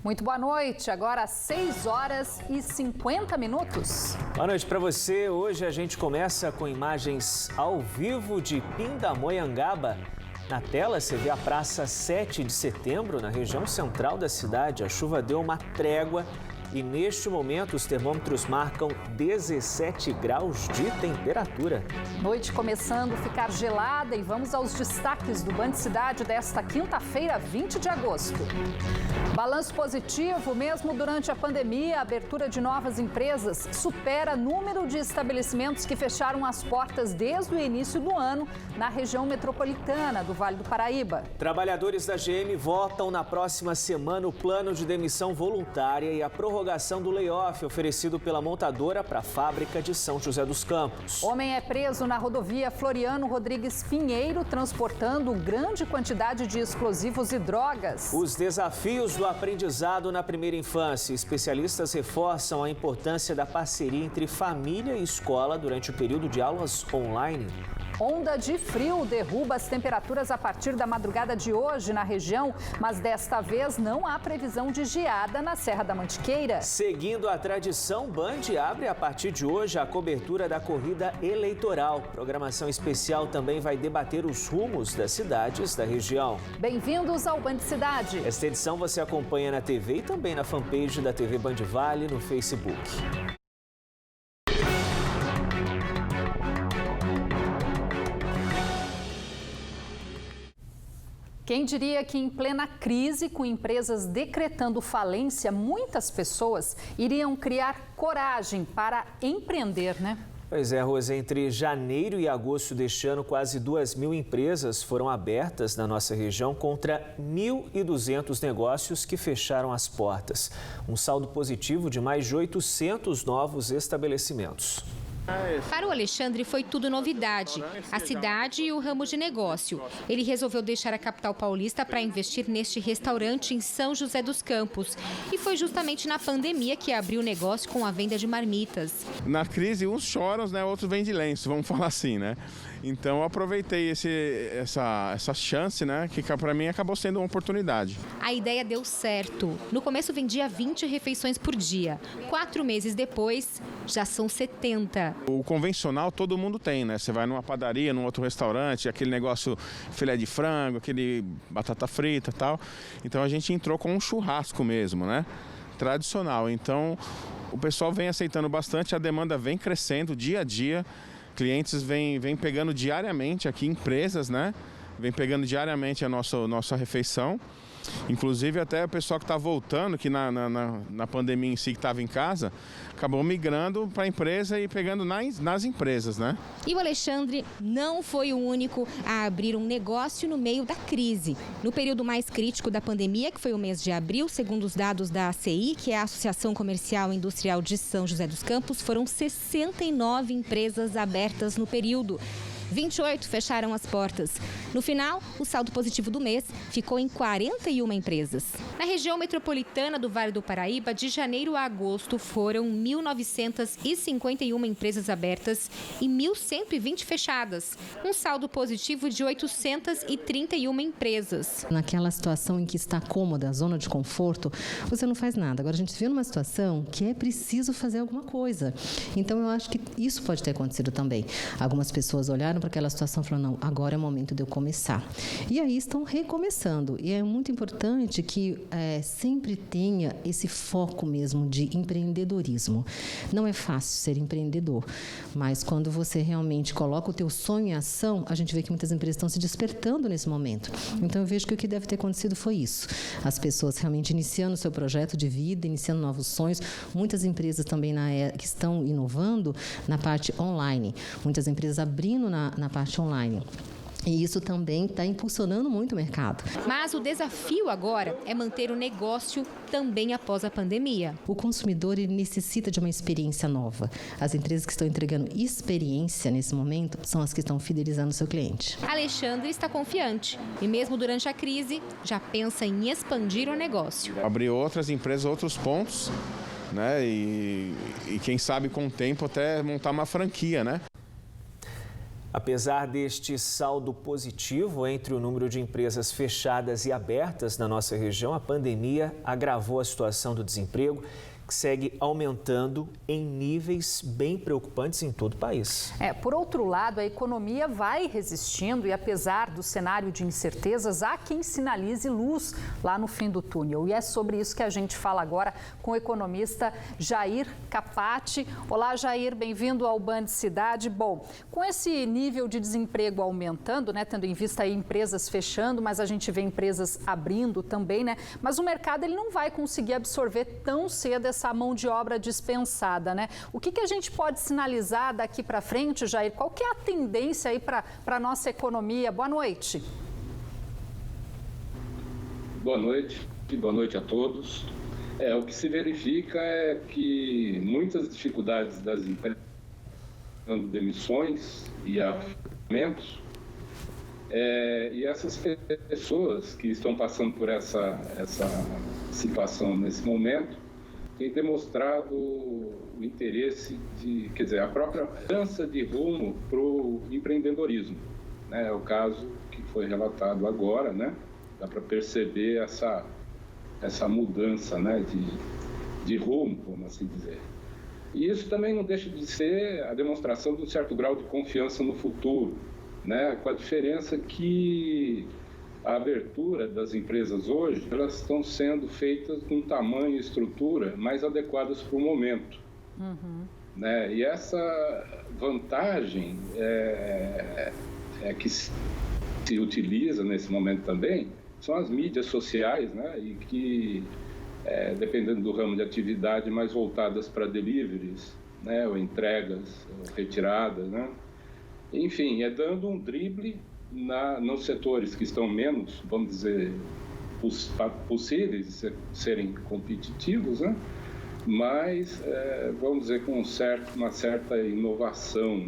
Muito boa noite, agora 6 horas e 50 minutos. Boa noite para você. Hoje a gente começa com imagens ao vivo de Pindamonhangaba. Na tela você vê a Praça 7 de Setembro, na região central da cidade. A chuva deu uma trégua e neste momento os termômetros marcam 17 graus de temperatura. Noite começando a ficar gelada e vamos aos destaques do Band Cidade desta quinta-feira, 20 de agosto. Balanço positivo, mesmo durante a pandemia, a abertura de novas empresas supera número de estabelecimentos que fecharam as portas desde o início do ano na região metropolitana do Vale do Paraíba. Trabalhadores da GM votam na próxima semana o plano de demissão voluntária e a prorrogação do layoff oferecido pela montadora para a fábrica de São José dos Campos. Homem é preso na rodovia Floriano Rodrigues Pinheiro, transportando grande quantidade de explosivos e drogas. Os desafios do aprendizado na primeira infância. Especialistas reforçam a importância da parceria entre família e escola durante o período de aulas online. Onda de frio derruba as temperaturas a partir da madrugada de hoje na região, mas desta vez não há previsão de geada na Serra da Mantiqueira. Seguindo a tradição, Band abre a partir de hoje a cobertura da corrida eleitoral. Programação especial também vai debater os rumos das cidades da região. Bem-vindos ao Band Cidade. Esta edição você acompanha na TV e também na fanpage da TV Band Vale no Facebook. Quem diria que em plena crise, com empresas decretando falência, muitas pessoas iriam criar coragem para empreender, né? Pois é, Rosa, entre janeiro e agosto deste ano, quase 2.000 empresas foram abertas na nossa região contra 1.200 negócios que fecharam as portas. Um saldo positivo de mais de 800 novos estabelecimentos. Para o Alexandre foi tudo novidade, a cidade e o ramo de negócio. Ele resolveu deixar a capital paulista para investir neste restaurante em São José dos Campos. E foi justamente na pandemia que abriu o negócio com a venda de marmitas. Na crise, uns choram, né, outros vendem lenço, vamos falar assim, né? Então eu aproveitei essa chance, né, que para mim acabou sendo uma oportunidade. A ideia deu certo. No começo vendia 20 refeições por dia. 4 meses depois, já são 70. O convencional todo mundo tem, né? Você vai numa padaria, num outro restaurante, aquele negócio filé de frango, aquele batata frita e tal. Então a gente entrou com um churrasco mesmo, né? Tradicional. Então o pessoal vem aceitando bastante, a demanda vem crescendo dia a dia. Clientes vêm pegando diariamente aqui, empresas, né? Vem pegando diariamente a nossa refeição. Inclusive até o pessoal que está voltando, que na pandemia em si, que estava em casa, acabou migrando para a empresa e pegando nas empresas, né? E o Alexandre não foi o único a abrir um negócio no meio da crise. No período mais crítico da pandemia, que foi o mês de abril, segundo os dados da ACI, que é a Associação Comercial e Industrial de São José dos Campos, foram 69 empresas abertas no período. 28 fecharam as portas. No final, o saldo positivo do mês ficou em 41 empresas. Na região metropolitana do Vale do Paraíba, de janeiro a agosto, foram 1.951 empresas abertas e 1.120 fechadas. Um saldo positivo de 831 empresas. Naquela situação em que está cômoda, zona de conforto, você não faz nada. Agora a gente vive numa situação que é preciso fazer alguma coisa. Então eu acho que isso pode ter acontecido também. Algumas pessoas olharam para aquela situação e falaram, não, agora é o momento de eu começar. E aí estão recomeçando. E é muito importante que sempre tenha esse foco mesmo de empreendedorismo. Não é fácil ser empreendedor, mas quando você realmente coloca o teu sonho em ação, a gente vê que muitas empresas estão se despertando nesse momento. Então eu vejo que o que deve ter acontecido foi isso. As pessoas realmente iniciando o seu projeto de vida, iniciando novos sonhos. Muitas empresas também que estão inovando na parte online. Muitas empresas abrindo na parte online. E isso também está impulsionando muito o mercado. Mas o desafio agora é manter o negócio também após a pandemia. O consumidor ele necessita de uma experiência nova. As empresas que estão entregando experiência nesse momento são as que estão fidelizando o seu cliente. Alexandre está confiante e mesmo durante a crise já pensa em expandir o negócio. Abrir outras empresas, outros pontos, né? E quem sabe com o tempo até montar uma franquia, né? Apesar deste saldo positivo entre o número de empresas fechadas e abertas na nossa região, a pandemia agravou a situação do desemprego, que segue aumentando em níveis bem preocupantes em todo o país. Por outro lado, a economia vai resistindo e, apesar do cenário de incertezas, há quem sinalize luz lá no fim do túnel. E é sobre isso que a gente fala agora com o economista Jair Capati. Olá, Jair, bem-vindo ao Band Cidade. Bom, com esse nível de desemprego aumentando, tendo em vista aí empresas fechando, mas a gente vê empresas abrindo também, Mas o mercado ele não vai conseguir absorver tão cedo essa mão de obra dispensada, O que a gente pode sinalizar daqui para frente, Jair? Qual que é a tendência aí para a nossa economia? Boa noite. Boa noite a todos. O que se verifica é que muitas dificuldades das empresas, demissões e afastamentos, e essas pessoas que estão passando por essa situação nesse momento, tem demonstrado o interesse a própria mudança de rumo para o empreendedorismo. É o caso que foi relatado agora, Dá para perceber essa mudança, de rumo, vamos assim dizer. E isso também não deixa de ser a demonstração de um certo grau de confiança no futuro, com a diferença que a abertura das empresas hoje, elas estão sendo feitas com tamanho e estrutura mais adequadas para o momento. E essa vantagem que se utiliza nesse momento também são as mídias sociais, e que, dependendo do ramo de atividade, mais voltadas para deliveries, ou entregas, ou retiradas, Enfim, dando um drible nos setores que estão menos, vamos dizer, possíveis de serem competitivos, mas, vamos dizer, com uma certa inovação,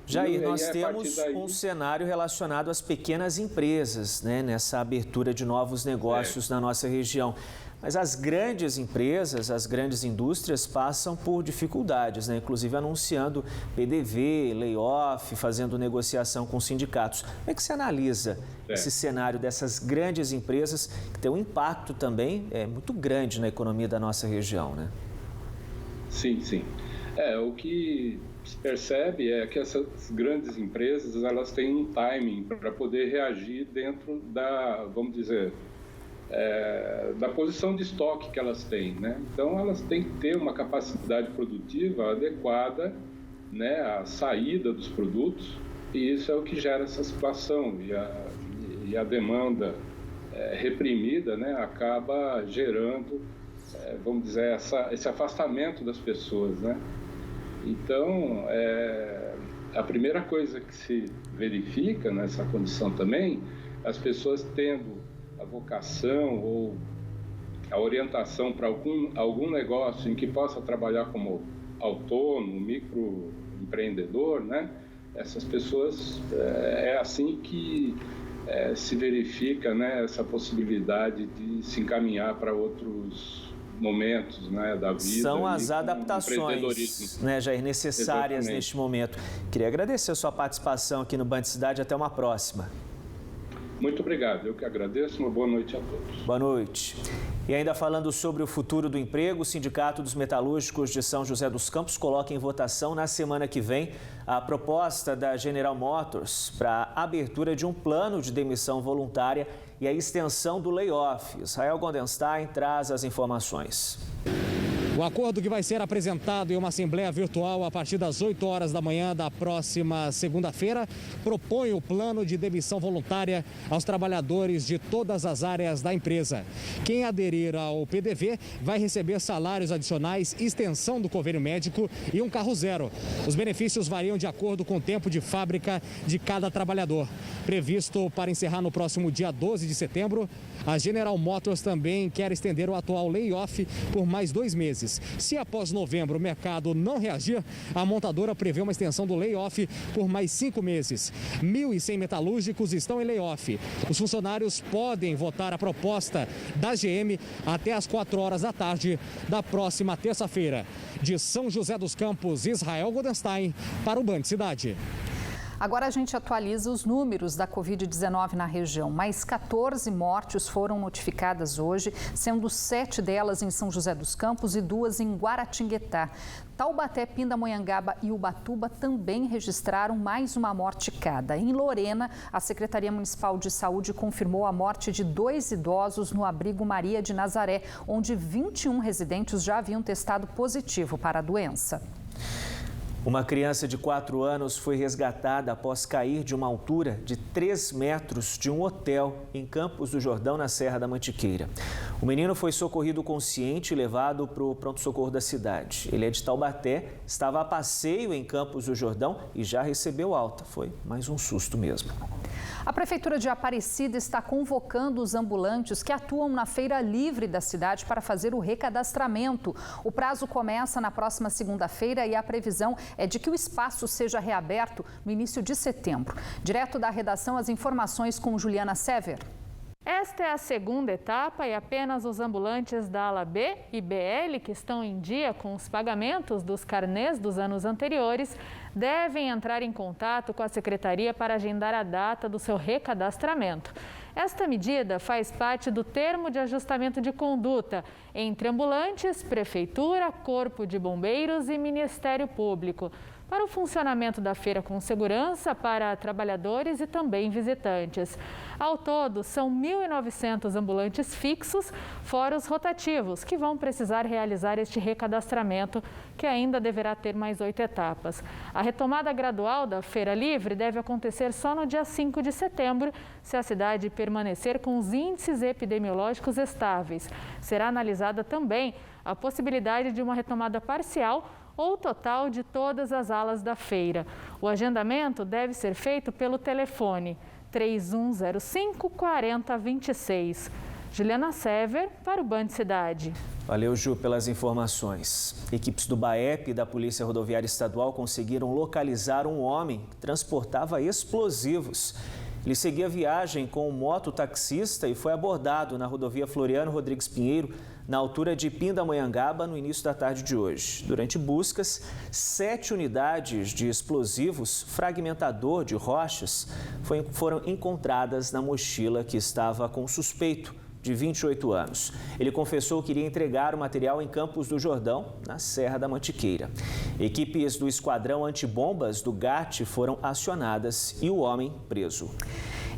Jair, nós temos um cenário relacionado às pequenas empresas, nessa abertura de novos negócios na nossa região. Mas as grandes empresas, as grandes indústrias passam por dificuldades, inclusive anunciando PDV, layoff, fazendo negociação com sindicatos. Como é que você analisa esse cenário dessas grandes empresas que tem um impacto também muito grande na economia da nossa região, Sim. O que se percebe é que essas grandes empresas, elas têm um timing para poder reagir dentro da, vamos dizer, da posição de estoque que elas têm, Então, elas têm que ter uma capacidade produtiva adequada, à saída dos produtos, e isso é o que gera essa situação. E a demanda reprimida, acaba gerando, vamos dizer, esse afastamento das pessoas, Então, a primeira coisa que se verifica nessa condição também, as pessoas tendo a vocação ou a orientação para algum negócio em que possa trabalhar como autônomo, microempreendedor, Essas pessoas, é assim que se verifica, essa possibilidade de se encaminhar para outros momentos, da vida. São as adaptações, Jair, necessárias neste momento. Queria agradecer a sua participação aqui no Band Cidade. Até uma próxima. Muito obrigado, eu que agradeço, uma boa noite a todos. Boa noite. E ainda falando sobre o futuro do emprego, o Sindicato dos Metalúrgicos de São José dos Campos coloca em votação na semana que vem a proposta da General Motors para a abertura de um plano de demissão voluntária e a extensão do layoff. Israel Goldenstein traz as informações. O acordo que vai ser apresentado em uma assembleia virtual a partir das 8 horas da manhã da próxima segunda-feira propõe o plano de demissão voluntária aos trabalhadores de todas as áreas da empresa. Quem aderir ao PDV vai receber salários adicionais, extensão do convênio médico e um carro zero. Os benefícios variam de acordo com o tempo de fábrica de cada trabalhador. Previsto para encerrar no próximo dia 12 de setembro, a General Motors também quer estender o atual layoff por mais 2 meses. Se após novembro o mercado não reagir, a montadora prevê uma extensão do layoff por mais 5 meses. 1.100 metalúrgicos estão em layoff. Os funcionários podem votar a proposta da GM até às 4 horas da tarde da próxima terça-feira. De São José dos Campos, Israel Goldenstein, para o Band Cidade. Agora a gente atualiza os números da Covid-19 na região. Mais 14 mortes foram notificadas hoje, sendo 7 delas em São José dos Campos e 2 em Guaratinguetá. Taubaté, Pindamonhangaba e Ubatuba também registraram mais uma morte cada. Em Lorena, a Secretaria Municipal de Saúde confirmou a morte de 2 idosos no abrigo Maria de Nazaré, onde 21 residentes já haviam testado positivo para a doença. Uma criança de 4 anos foi resgatada após cair de uma altura de 3 metros de um hotel em Campos do Jordão, na Serra da Mantiqueira. O menino foi socorrido consciente e levado para o pronto-socorro da cidade. Ele é de Taubaté, estava a passeio em Campos do Jordão e já recebeu alta. Foi mais um susto mesmo. A Prefeitura de Aparecida está convocando os ambulantes que atuam na Feira Livre da cidade para fazer o recadastramento. O prazo começa na próxima segunda-feira e a previsão é de que o espaço seja reaberto no início de setembro. Direto da redação, as informações com Juliana Sever. Esta é a segunda etapa e apenas os ambulantes da ala B e BL, que estão em dia com os pagamentos dos carnês dos anos anteriores, devem entrar em contato com a Secretaria para agendar a data do seu recadastramento. Esta medida faz parte do termo de ajustamento de conduta entre ambulantes, Prefeitura, Corpo de Bombeiros e Ministério Público, para o funcionamento da feira com segurança para trabalhadores e também visitantes. Ao todo, são 1.900 ambulantes fixos, fora os rotativos, que vão precisar realizar este recadastramento, que ainda deverá ter mais 8 etapas. A retomada gradual da Feira Livre deve acontecer só no dia 5 de setembro, se a cidade permanecer com os índices epidemiológicos estáveis. Será analisada também a possibilidade de uma retomada parcial ou total de todas as alas da feira. O agendamento deve ser feito pelo telefone 3105-4026. Juliana Sever, para o Band Cidade. Valeu, Ju, pelas informações. Equipes do BAEP e da Polícia Rodoviária Estadual conseguiram localizar um homem que transportava explosivos. Ele seguia viagem com um mototaxista e foi abordado na rodovia Floriano Rodrigues Pinheiro, na altura de Pindamonhangaba, no início da tarde de hoje. Durante buscas, 7 unidades de explosivos fragmentador de rochas foram encontradas na mochila que estava com o suspeito, de 28 anos. Ele confessou que iria entregar o material em Campos do Jordão, na Serra da Mantiqueira. Equipes do Esquadrão Antibombas do GAT foram acionadas e o homem preso.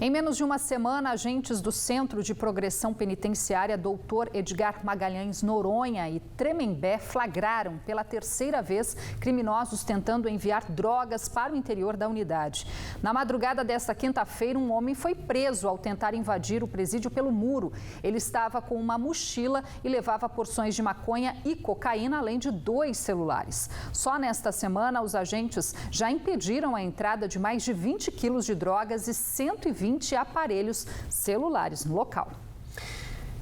Em menos de uma semana, agentes do Centro de Progressão Penitenciária Dr. Edgar Magalhães Noronha e Tremembé flagraram pela 3ª vez criminosos tentando enviar drogas para o interior da unidade. Na madrugada desta quinta-feira, um homem foi preso ao tentar invadir o presídio pelo muro. Ele estava com uma mochila e levava porções de maconha e cocaína, além de 2 celulares. Só nesta semana, os agentes já impediram a entrada de mais de 20 quilos de drogas e 120 aparelhos celulares no local.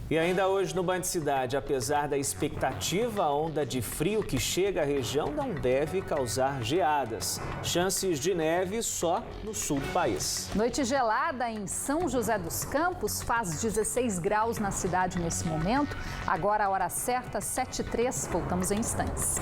E ainda hoje no Band Cidade, apesar da expectativa, a onda de frio que chega à região não deve causar geadas. Chances de neve só no sul do país. Noite gelada em São José dos Campos, faz 16 graus na cidade nesse momento. Agora a hora certa, 7h03, voltamos em instantes.